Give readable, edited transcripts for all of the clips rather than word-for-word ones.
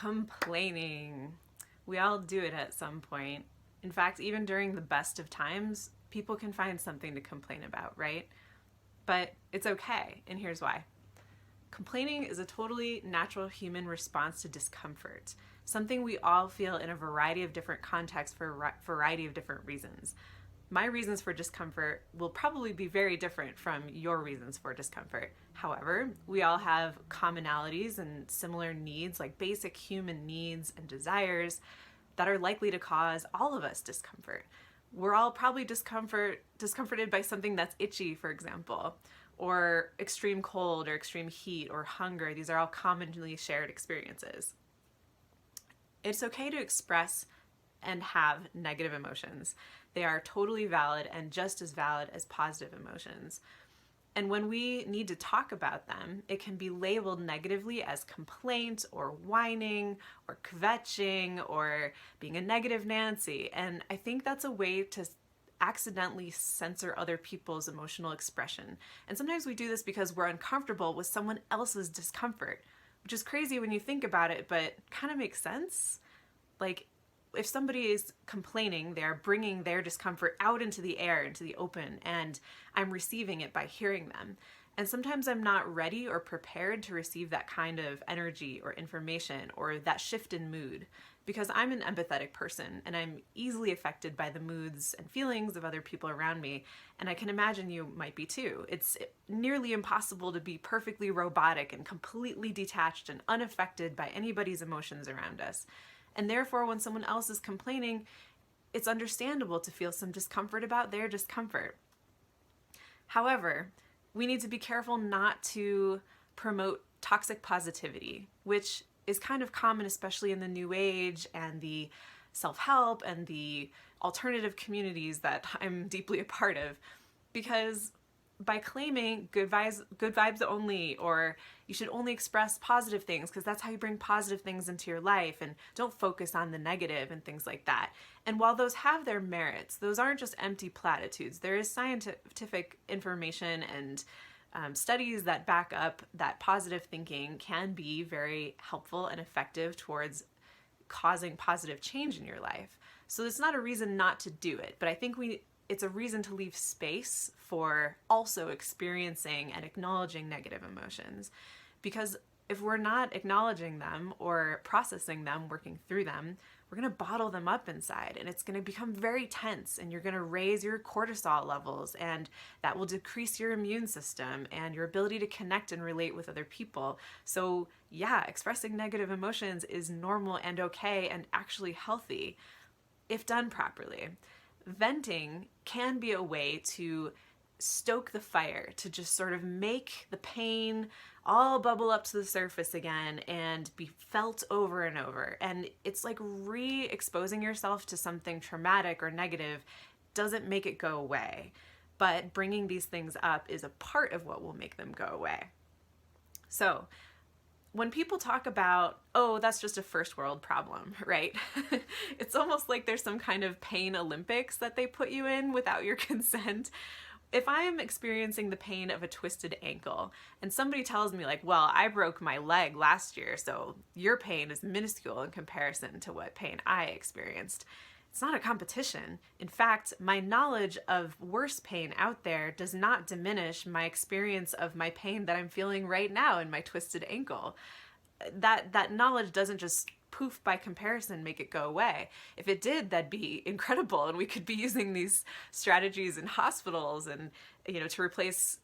Complaining. We all do it at some point. In fact, even during the best of times, people can find something to complain about, right? But it's okay, and here's why. Complaining is a totally natural human response to discomfort, something we all feel in a variety of different contexts for a variety of different reasons. My reasons for discomfort will probably be very different from your reasons for discomfort. However, we all have commonalities and similar needs, like basic human needs and desires, that are likely to cause all of us discomfort. We're all probably discomforted by something that's itchy, for example, or extreme cold or extreme heat or hunger. These are all commonly shared experiences. It's okay to express and have negative emotions. They are totally valid and just as valid as positive emotions. And when we need to talk about them, it can be labeled negatively as complaint or whining or kvetching or being a negative Nancy. And I think that's a way to accidentally censor other people's emotional expression. And sometimes we do this because we're uncomfortable with someone else's discomfort, which is crazy when you think about it, but kind of makes sense. Like, if somebody is complaining, they're bringing their discomfort out into the air, into the open, and I'm receiving it by hearing them. And sometimes I'm not ready or prepared to receive that kind of energy or information or that shift in mood, because I'm an empathetic person and I'm easily affected by the moods and feelings of other people around me. And I can imagine you might be too. It's nearly impossible to be perfectly robotic and completely detached and unaffected by anybody's emotions around us. And therefore, when someone else is complaining, it's understandable to feel some discomfort about their discomfort. However, we need to be careful not to promote toxic positivity, which is kind of common, especially in the New Age and the self-help and the alternative communities that I'm deeply a part of, because by claiming good vibes only, or you should only express positive things because that's how you bring positive things into your life, and don't focus on the negative and things like that. And while those have their merits, those aren't just empty platitudes. There is scientific information and studies that back up that positive thinking can be very helpful and effective towards causing positive change in your life. So it's not a reason not to do it, but I think it's a reason to leave space for also experiencing and acknowledging negative emotions. Because if we're not acknowledging them or processing them, working through them, we're going to bottle them up inside, and it's going to become very tense, and you're going to raise your cortisol levels, and that will decrease your immune system and your ability to connect and relate with other people. So yeah, expressing negative emotions is normal and okay and actually healthy if done properly. Venting can be a way to stoke the fire, to just sort of make the pain all bubble up to the surface again and be felt over and over. And it's like re-exposing yourself to something traumatic or negative doesn't make it go away. But bringing these things up is a part of what will make them go away. So when people talk about, oh, that's just a first world problem, right? It's almost like there's some kind of pain Olympics that they put you in without your consent. If I am experiencing the pain of a twisted ankle and somebody tells me like, well, I broke my leg last year, so your pain is minuscule in comparison to what pain I experienced, it's not a competition. In fact, my knowledge of worse pain out there does not diminish my experience of my pain that I'm feeling right now in my twisted ankle. That knowledge doesn't just poof by comparison make it go away. If it did, that'd be incredible, and we could be using these strategies in hospitals and to replace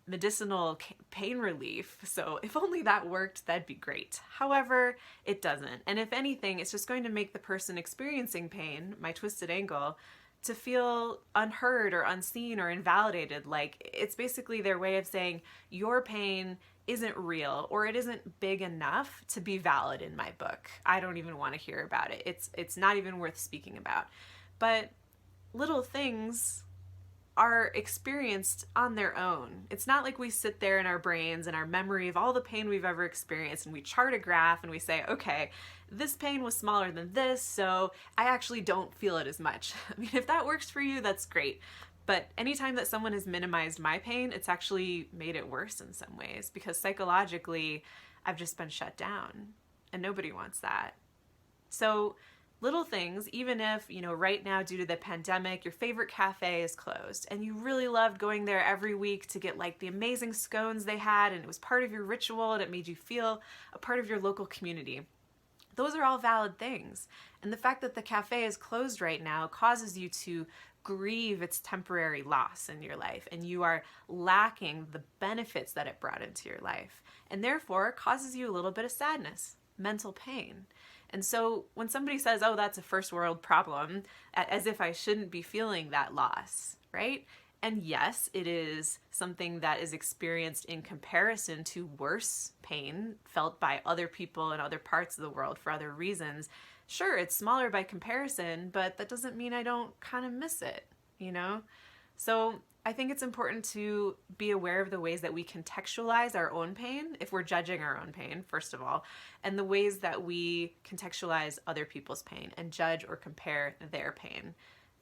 medicinal pain relief. So if only that worked, that'd be great. However, it doesn't, and if anything, it's just going to make the person experiencing pain, my twisted ankle, to feel unheard or unseen or invalidated. Like, it's basically their way of saying your pain isn't real, or it isn't big enough to be valid in my book. I don't even want to hear about it. It's not even worth speaking about. But little things are experienced on their own. It's not like we sit there in our brains and our memory of all the pain we've ever experienced and we chart a graph and we say, okay, this pain was smaller than this, so I actually don't feel it as much. I mean, if that works for you, that's great. But anytime that someone has minimized my pain, it's actually made it worse in some ways, because psychologically, I've just been shut down. and nobody wants that. So little things, even if, right now due to the pandemic, your favorite cafe is closed and you really loved going there every week to get like the amazing scones they had, and it was part of your ritual and it made you feel a part of your local community. Those are all valid things. And the fact that the cafe is closed right now causes you to grieve its temporary loss in your life, and you are lacking the benefits that it brought into your life, and therefore causes you a little bit of sadness, mental pain. And so when somebody says, oh, that's a first world problem, as if I shouldn't be feeling that loss, right? And yes, it is something that is experienced in comparison to worse pain felt by other people in other parts of the world for other reasons. Sure, it's smaller by comparison, but that doesn't mean I don't kind of miss it, So I think it's important to be aware of the ways that we contextualize our own pain, if we're judging our own pain, first of all, and the ways that we contextualize other people's pain and judge or compare their pain.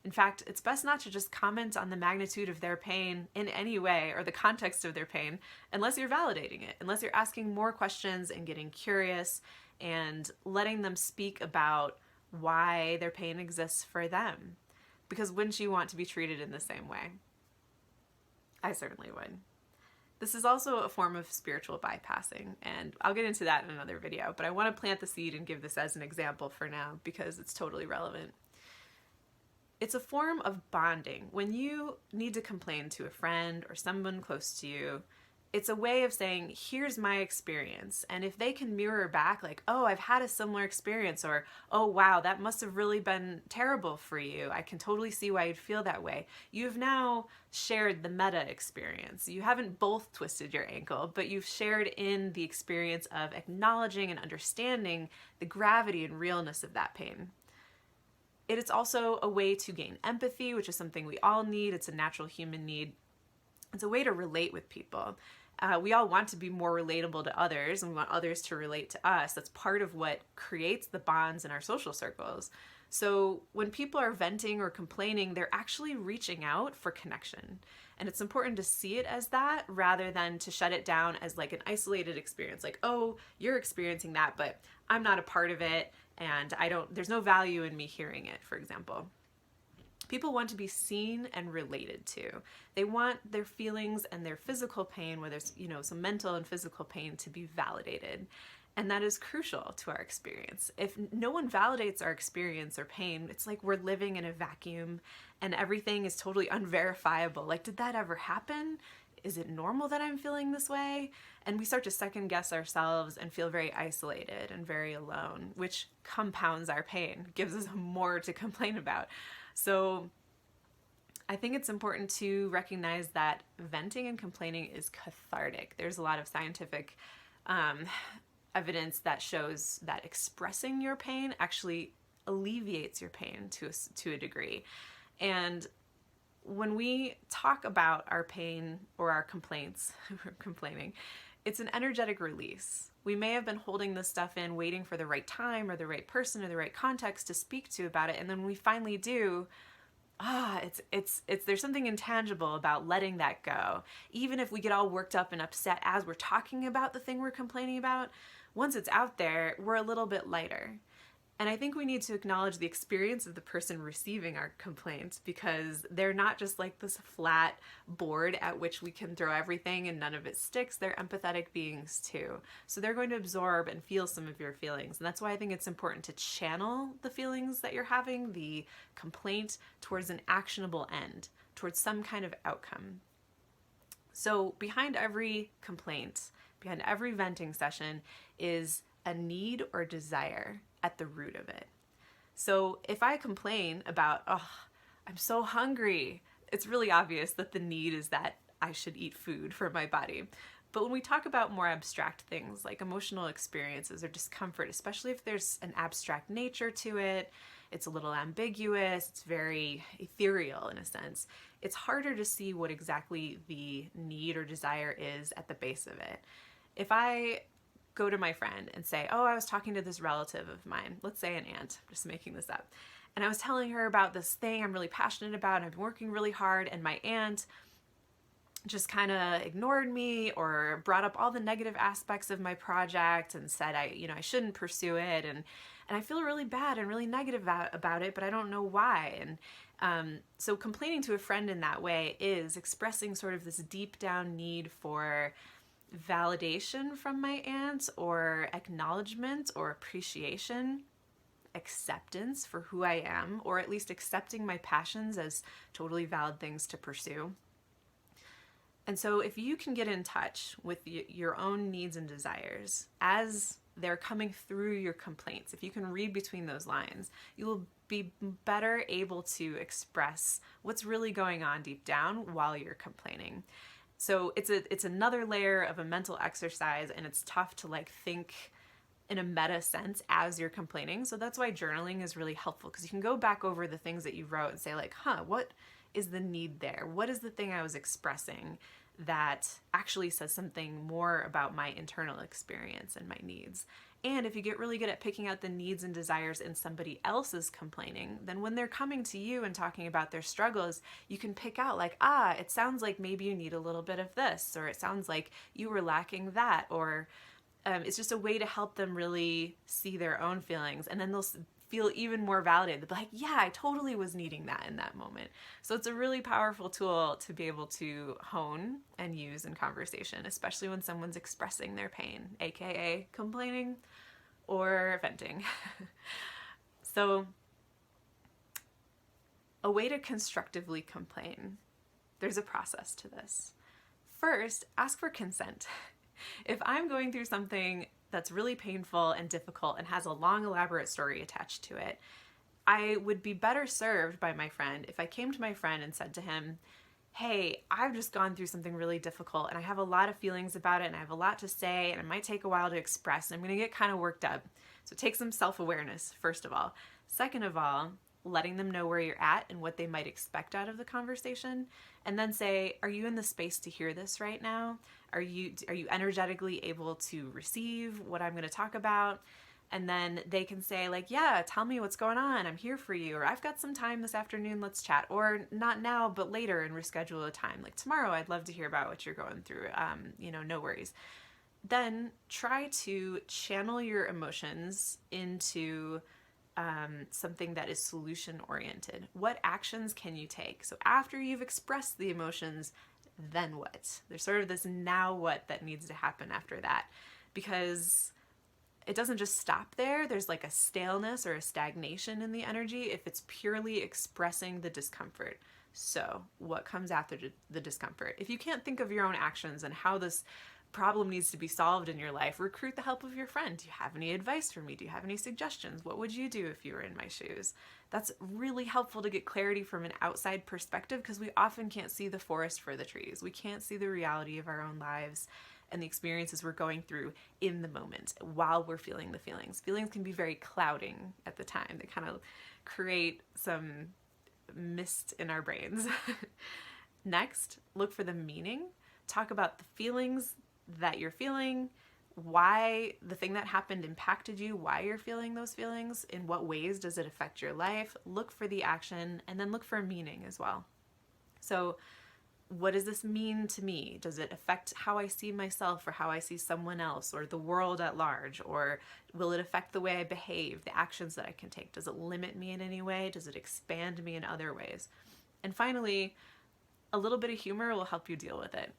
In fact, it's best not to just comment on the magnitude of their pain in any way or the context of their pain unless you're validating it, unless you're asking more questions and getting curious and letting them speak about why their pain exists for them. Because wouldn't you want to be treated in the same way? I certainly would. This is also a form of spiritual bypassing, and I'll get into that in another video, but I want to plant the seed and give this as an example for now because it's totally relevant. It's a form of bonding. When you need to complain to a friend or someone close to you, it's a way of saying, here's my experience. And if they can mirror back like, oh, I've had a similar experience, or, oh, wow, that must have really been terrible for you. I can totally see why you'd feel that way. You've now shared the meta experience. You haven't both twisted your ankle, but you've shared in the experience of acknowledging and understanding the gravity and realness of that pain. It is also a way to gain empathy, which is something we all need. It's a natural human need. It's a way to relate with people. We all want to be more relatable to others, and we want others to relate to us. That's part of what creates the bonds in our social circles. So when people are venting or complaining, they're actually reaching out for connection. And it's important to see it as that rather than to shut it down as like an isolated experience. Like, oh, you're experiencing that, but I'm not a part of it, and there's no value in me hearing it, for example. People want to be seen and related to. They want their feelings and their physical pain, whether it's, some mental and physical pain, to be validated. And that is crucial to our experience. If no one validates our experience or pain, it's like we're living in a vacuum and everything is totally unverifiable. Like, did that ever happen? Is it normal that I'm feeling this way? And we start to second guess ourselves and feel very isolated and very alone, which compounds our pain, gives us more to complain about. So I think it's important to recognize that venting and complaining is cathartic. There's a lot of scientific evidence that shows that expressing your pain actually alleviates your pain to a degree. And when we talk about our pain or our complaints, complaining, it's an energetic release. We may have been holding this stuff in, waiting for the right time or the right person or the right context to speak to about it. And then when we finally do, there's something intangible about letting that go. Even if we get all worked up and upset as we're talking about the thing we're complaining about, once it's out there, we're a little bit lighter. And I think we need to acknowledge the experience of the person receiving our complaints, because they're not just like this flat board at which we can throw everything and none of it sticks. They're empathetic beings too. So they're going to absorb and feel some of your feelings. And that's why I think it's important to channel the feelings that you're having, the complaint, towards an actionable end, towards some kind of outcome. So behind every complaint, behind every venting session is a need or desire at the root of it. So if I complain about, oh, I'm so hungry, it's really obvious that the need is that I should eat food for my body. But when we talk about more abstract things like emotional experiences or discomfort, especially if there's an abstract nature to it, it's a little ambiguous, it's very ethereal in a sense, it's harder to see what exactly the need or desire is at the base of it. If I go to my friend and say, oh, I was talking to this relative of mine, let's say an aunt, I'm just making this up, and I was telling her about this thing I'm really passionate about and I've been working really hard, and my aunt just kind of ignored me or brought up all the negative aspects of my project and said I shouldn't pursue it, and I feel really bad and really negative about it, but I don't know why. And so complaining to a friend in that way is expressing sort of this deep down need for validation from my aunt, or acknowledgement or appreciation, acceptance for who I am, or at least accepting my passions as totally valid things to pursue. And so if you can get in touch with your own needs and desires as they're coming through your complaints, if you can read between those lines, you will be better able to express what's really going on deep down while you're complaining. So it's another layer of a mental exercise, and it's tough to like think in a meta sense as you're complaining. So that's why journaling is really helpful, because you can go back over the things that you wrote and say like, what is the need there? What is the thing I was expressing that actually says something more about my internal experience and my needs? And if you get really good at picking out the needs and desires in somebody else's complaining, then when they're coming to you and talking about their struggles, you can pick out like, it sounds like maybe you need a little bit of this, or it sounds like you were lacking that, or it's just a way to help them really see their own feelings, and then they'll feel even more validated. They'll be like, yeah, I totally was needing that in that moment. So it's a really powerful tool to be able to hone and use in conversation, especially when someone's expressing their pain, aka complaining or venting. So a way to constructively complain, there's a process to this. First, ask for consent. If I'm going through something that's really painful and difficult and has a long, elaborate story attached to it, I would be better served by my friend if I came to my friend and said to him, hey, I've just gone through something really difficult and I have a lot of feelings about it and I have a lot to say and it might take a while to express and I'm going to get kind of worked up. So take some self-awareness, first of all. Second of all, letting them know where you're at and what they might expect out of the conversation. And then say, are you in the space to hear this right now? Are you energetically able to receive what I'm going to talk about? And then they can say like, yeah, tell me what's going on. I'm here for you. Or I've got some time this afternoon. Let's chat. Or not now, but later, and reschedule a time. Like tomorrow, I'd love to hear about what you're going through. No worries. Then try to channel your emotions into something that is solution oriented. What actions can you take? So after you've expressed the emotions, then what? There's sort of this now what that needs to happen after that, because it doesn't just stop there. There's like a staleness or a stagnation in the energy if it's purely expressing the discomfort. So what comes after the discomfort? If you can't think of your own actions and how this problem needs to be solved in your life, recruit the help of your friend. Do you have any advice for me? Do you have any suggestions? What would you do if you were in my shoes? That's really helpful to get clarity from an outside perspective, because we often can't see the forest for the trees. We can't see the reality of our own lives and the experiences we're going through in the moment while we're feeling the feelings. Feelings can be very clouding at the time. They kind of create some mist in our brains. Next, look for the meaning. Talk about the feelings that you're feeling, why the thing that happened impacted you, why you're feeling those feelings, in what ways does it affect your life. Look for the action, and then look for meaning as well. So what does this mean to me? Does it affect how I see myself or how I see someone else or the world at large? Or will it affect the way I behave, the actions that I can take? Does it limit me in any way? Does it expand me in other ways? And finally, a little bit of humor will help you deal with it.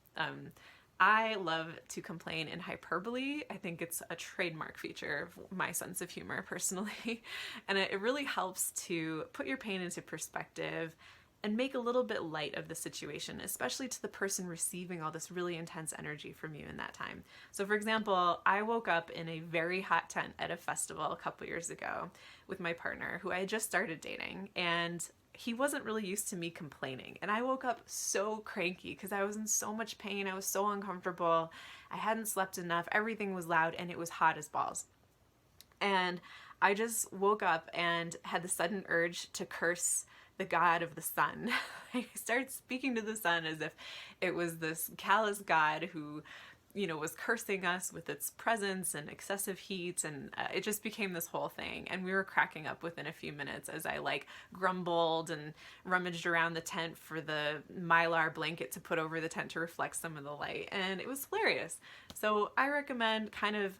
I love to complain in hyperbole. I think it's a trademark feature of my sense of humor personally. And it really helps to put your pain into perspective and make a little bit light of the situation, especially to the person receiving all this really intense energy from you in that time. So for example, I woke up in a very hot tent at a festival a couple years ago with my partner, who I had just started dating, and he wasn't really used to me complaining. And I woke up so cranky because I was in so much pain. I was so uncomfortable. I hadn't slept enough. Everything was loud and it was hot as balls. And I just woke up and had the sudden urge to curse the god of the sun. I started speaking to the sun as if it was this callous god who was cursing us with its presence and excessive heat, and it just became this whole thing. And we were cracking up within a few minutes as I like grumbled and rummaged around the tent for the mylar blanket to put over the tent to reflect some of the light, and it was hilarious. So I recommend kind of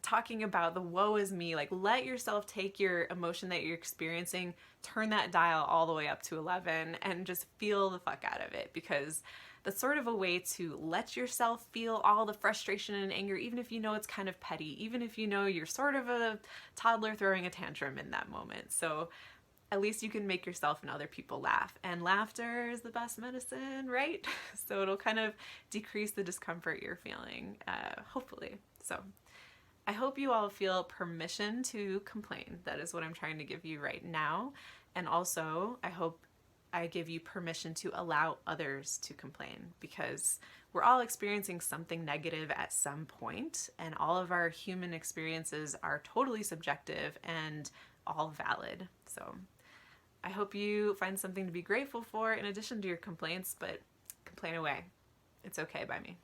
talking about the woe is me. Like, let yourself take your emotion that you're experiencing, turn that dial all the way up to 11, and just feel the fuck out of it, because that's sort of a way to let yourself feel all the frustration and anger, even if you know it's kind of petty, even if you know you're sort of a toddler throwing a tantrum in that moment. So at least you can make yourself and other people laugh. And laughter is the best medicine, right? So it'll kind of decrease the discomfort you're feeling, hopefully. So I hope you all feel permission to complain. That is what I'm trying to give you right now. And also, I hope I give you permission to allow others to complain, because we're all experiencing something negative at some point, and all of our human experiences are totally subjective and all valid. So I hope you find something to be grateful for in addition to your complaints, but complain away. It's okay by me.